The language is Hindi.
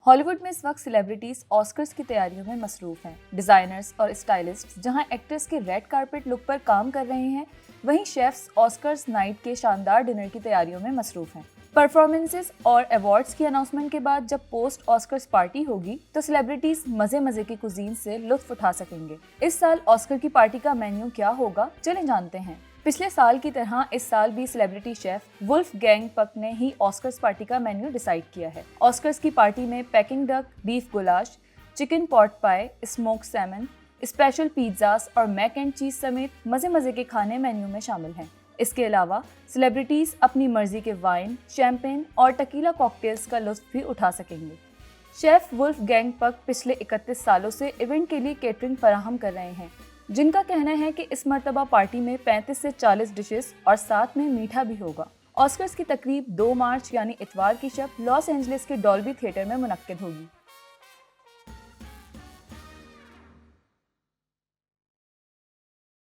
हॉलीवुड में इस वक्त सेलिब्रिटीज ऑस्कर्स की तैयारियों में मसरूफ हैं। डिजाइनर्स और स्टाइलिस्ट्स जहां एक्टर्स के रेड कार्पेट लुक पर काम कर रहे हैं, वहीं शेफ्स ऑस्कर्स नाइट के शानदार डिनर की तैयारियों में मसरूफ हैं। परफॉर्मेंसेस और अवार्ड्स की अनाउंसमेंट के बाद जब पोस्ट ऑस्कर्स पार्टी होगी तो सेलिब्रिटीज मजे मजे की कुजीन से लुत्फ उठा सकेंगे। इस साल ऑस्कर की पार्टी का मेन्यू क्या होगा, चलें जानते हैं। पिछले साल की तरह इस साल भी सेलिब्रिटी शेफ वुल्फगैंग पक ने ही ऑस्कर्स पार्टी का मेन्यू डिसाइड किया है। ऑस्कर्स की पार्टी में Peking duck, beef goulash, chicken pot pie, smoke salmon, special pizzas और मैक एंड चीज समेत मजे मजे के खाने मेन्यू में शामिल हैं। इसके अलावा सेलिब्रिटीज अपनी मर्जी के वाइन, शैंपेन और टकीला कॉकटेल्स का लुत्फ भी उठा सकेंगे। शेफ वुल्फगैंग पक पिछले 31 सालों से इवेंट के लिए केटरिंग फराहम कर रहे हैं, जिनका कहना है कि इस मर्तबा पार्टी में 35 से 40 डिशेस और साथ में मीठा भी होगा। ऑस्कर्स की तकरीब 2 मार्च यानी इतवार की शब लॉस एंजलिस के डॉल्बी थिएटर में मुनक्किद होगी।